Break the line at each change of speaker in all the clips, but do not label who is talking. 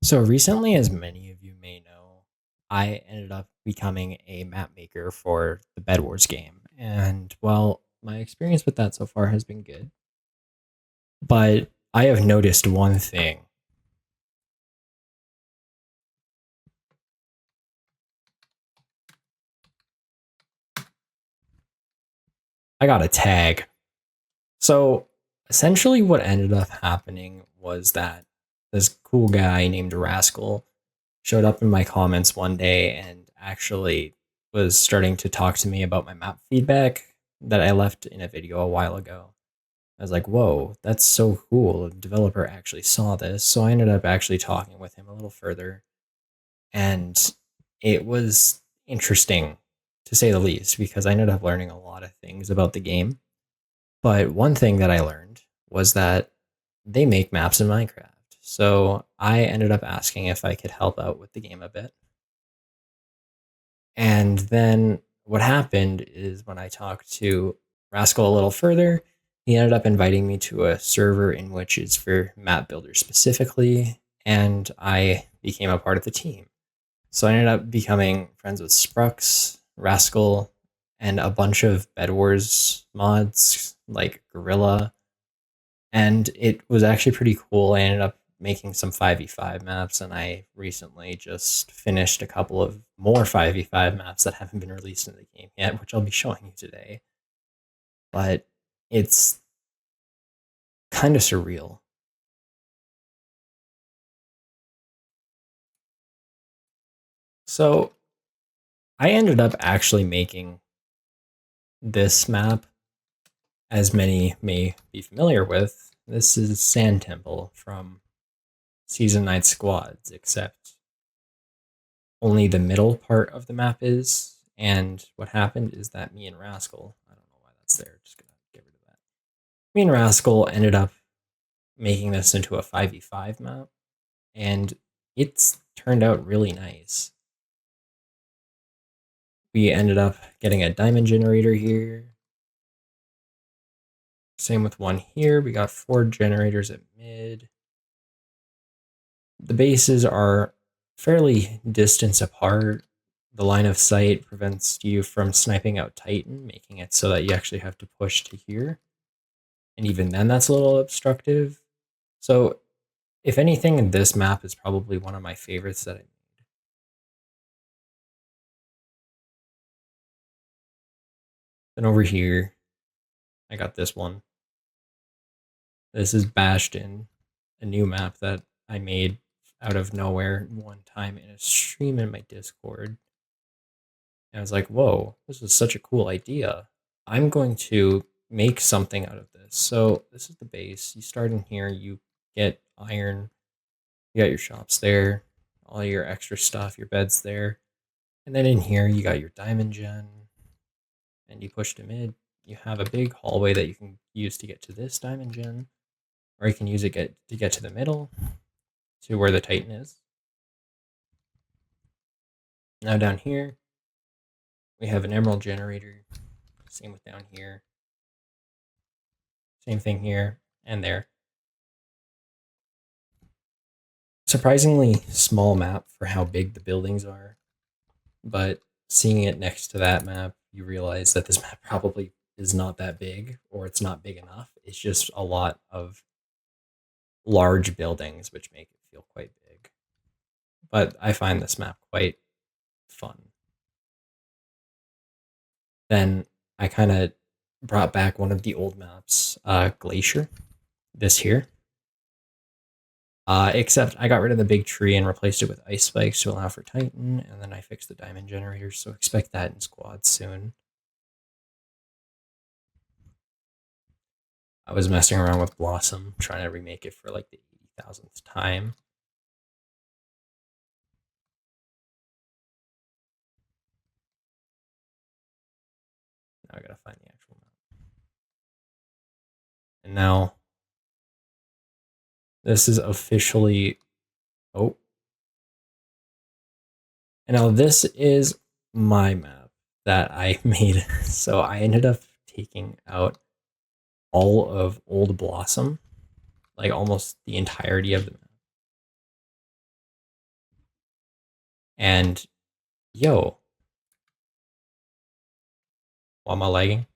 So recently, as many of you may know, I ended up becoming a map maker for the Bed Wars game. And well, my experience with that so far has been good. But I have noticed one thing. I got a tag. So essentially, what ended up happening was that this cool guy named Rascal showed up in my comments one day and actually was starting to talk to me about my map feedback that I left in a video a while ago. I was like, whoa, that's so cool. A developer actually saw this. So I ended up actually talking with him a little further. And it was interesting, to say the least, because I ended up learning a lot of things about the game. But one thing that I learned was that they make maps in Minecraft. So I ended up asking if I could help out with the game a bit. And then what happened is when I talked to Rascal a little further, he ended up inviting me to a server in which it's for map builders specifically, and I became a part of the team. So I ended up becoming friends with Sprux, Rascal, and a bunch of Bed Wars mods like Gorilla, and it was actually pretty cool. I ended up making some 5v5 maps, and I recently just finished a couple of more 5v5 maps that haven't been released in the game yet, which I'll be showing you today. But it's kind of surreal. So I ended up actually making this map, as many may be familiar with. This is Sand Temple from Season 9 Squads, except only the middle part of the map is. And what happened is that me and Rascal, I don't know why that's there, just gonna get rid of that. Me and Rascal ended up making this into a 5v5 map, and it's turned out really nice. We ended up getting a diamond generator here. Same with one here. We got 4 generators at mid. The bases are fairly distance apart. The line of sight prevents you from sniping out Titan, making it so that you actually have to push to here. And even then, that's a little obstructive. So, if anything, this map is probably one of my favorites that I made. Then over here, I got this one. This is Bastion, a new map that I made out of nowhere one time in a stream in my Discord. And I was like, whoa, this is such a cool idea. I'm going to make something out of this. So this is the base. You start in here, you get iron, you got your shops there, all your extra stuff, your beds there. And then in here, you got your diamond gen, and you push to mid. You have a big hallway that you can use to get to this diamond gen, or you can use it to get to the middle, to where the Titan is. Now down here, we have an emerald generator. Same with down here. Same thing here and there. Surprisingly small map for how big the buildings are, but seeing it next to that map, you realize that this map probably is not that big, or it's not big enough. It's just a lot of large buildings, which make it feel quite big. But I find this map quite fun. Then I kind of brought back one of the old maps, Glacier, this here. Except I got rid of the big tree and replaced it with ice spikes to allow for Titan, and then I fixed the diamond generator, so expect that in squads soon. I was messing around with Blossom, trying to remake it for like the 80,000th time. Now I gotta find the actual map. And now this is officially. Oh. And now this is my map that I made. So I ended up taking out all of Old Blossom, like almost the entirety of the map. And yo, why am I lagging?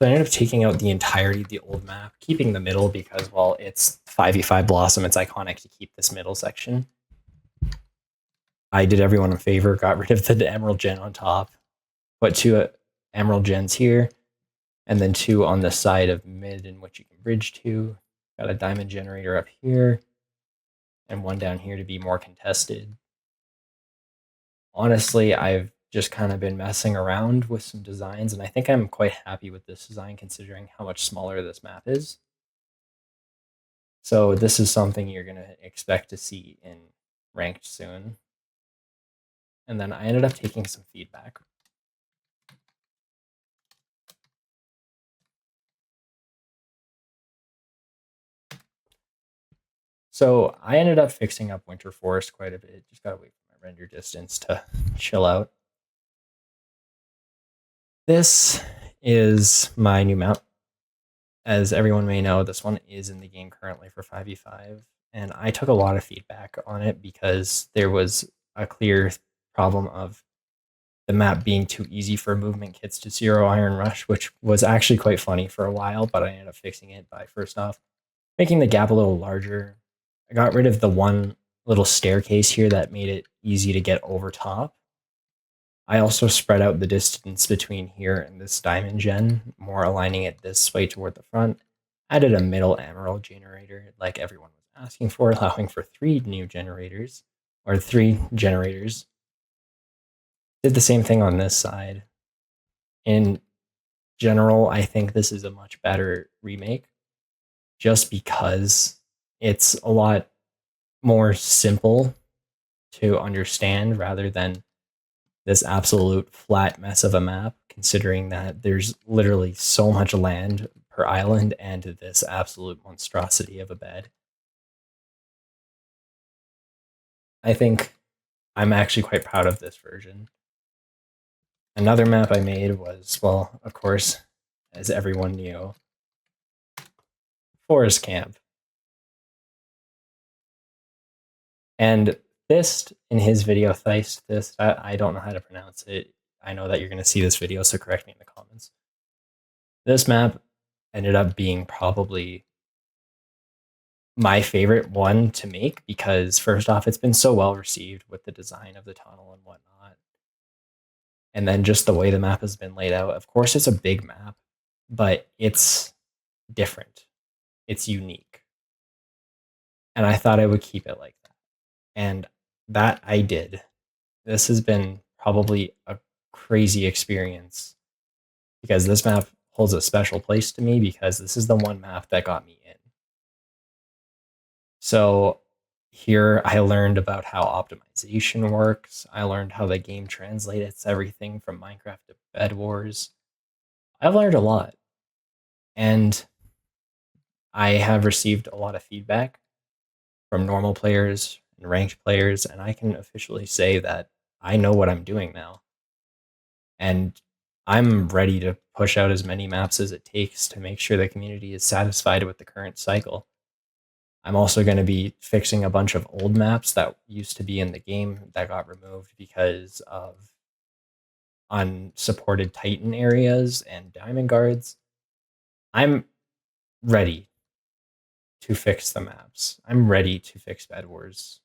So I ended up taking out the entirety of the old map, keeping the middle because, well, it's 5v5 Blossom. It's iconic to keep this middle section. I did everyone a favor, got rid of the Emerald Gen on top, put two Emerald Gens here, and then two on the side of mid in which you can bridge to. Got a Diamond Generator up here, and one down here to be more contested. Honestly, I've just kind of been messing around with some designs, and I think I'm quite happy with this design considering how much smaller this map is. So this is something you're going to expect to see in ranked soon. And then I ended up taking some feedback. So I ended up fixing up Winter Forest quite a bit. Just gotta wait for my render distance to chill out. This is my new map. As everyone may know, this one is in the game currently for 5v5. And I took a lot of feedback on it because there was a clear problem of the map being too easy for movement kits to zero Iron Rush, which was actually quite funny for a while, but I ended up fixing it by first off making the gap a little larger. I got rid of the one little staircase here that made it easy to get over top. I also spread out the distance between here and this diamond gen, more aligning it this way toward the front. Added a middle emerald generator like everyone was asking for, allowing for 3 new generators, or 3 generators. Did the same thing on this side. In general, I think this is a much better remake just because it's a lot more simple to understand rather than this absolute flat mess of a map, considering that there's literally so much land per island and this absolute monstrosity of a bed. I think I'm actually quite proud of this version. Another map I made was, well, of course, as everyone knew, Forest Camp. And Thist in his video, Thist, I don't know how to pronounce it. I know that you're going to see this video, so correct me in the comments. This map ended up being probably my favorite one to make because, first off, it's been so well received with the design of the tunnel and whatnot. And then just the way the map has been laid out. Of course, it's a big map, but it's different. It's unique. And I thought I would keep it like that. And that I did. This has been probably a crazy experience because this map holds a special place to me because this is the one map that got me in. So here I learned about how optimization works. I learned how the game translates everything from Minecraft to Bed Wars. I've learned a lot. And I have received a lot of feedback from normal players and ranked players, and I can officially say that I know what I'm doing now. And I'm ready to push out as many maps as it takes to make sure the community is satisfied with the current cycle. I'm also going to be fixing a bunch of old maps that used to be in the game that got removed because of unsupported Titan areas and Diamond Guards. I'm ready to fix the maps. I'm ready to fix Bed Wars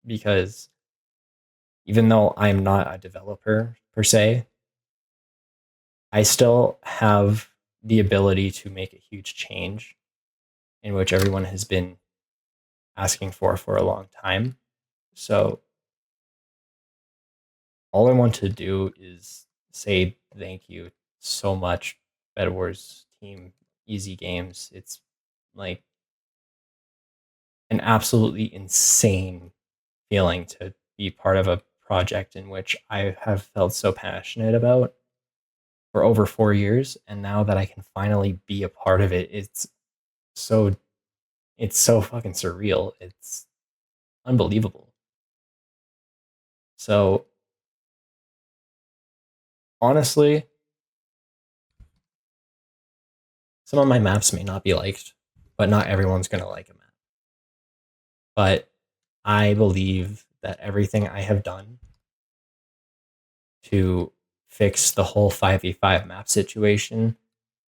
because even though I'm not a developer per se, I still have the ability to make a huge change in which everyone has been asking for a long time. So all I want to do is say thank you so much, Bed Wars team, Easy Games. It's like an absolutely insane feeling to be part of a project in which I have felt so passionate about for over 4 years. And now that I can finally be a part of it, so it's so fucking surreal. It's unbelievable. So honestly, some of my maps may not be liked, but not everyone's going to like a map. But I believe that everything I have done to fix the whole 5v5 map situation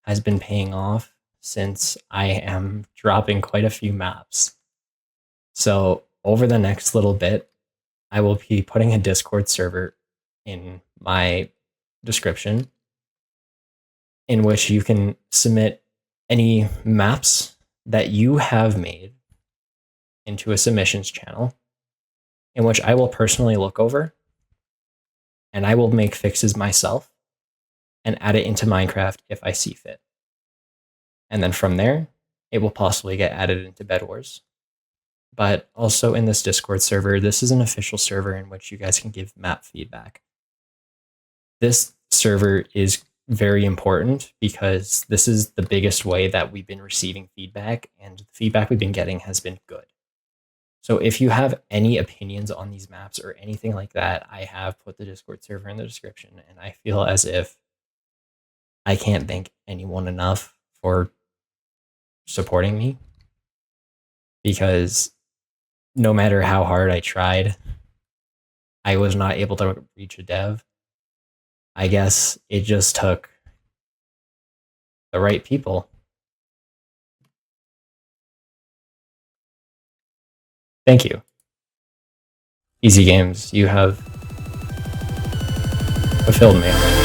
has been paying off since I am dropping quite a few maps. So over the next little bit, I will be putting a Discord server in my description in which you can submit any maps that you have made into a submissions channel, in which I will personally look over and I will make fixes myself and add it into Minecraft if I see fit. And then from there, it will possibly get added into Bed Wars. But also in this Discord server, this is an official server in which you guys can give map feedback. This server is very important because this is the biggest way that we've been receiving feedback, and the feedback we've been getting has been good. So if you have any opinions on these maps or anything like that, I have put the Discord server in the description, and I feel as if I can't thank anyone enough for supporting me, because no matter how hard I tried, I was not able to reach a dev. I guess it just took the right people. Thank you. Easy Games, you have fulfilled me.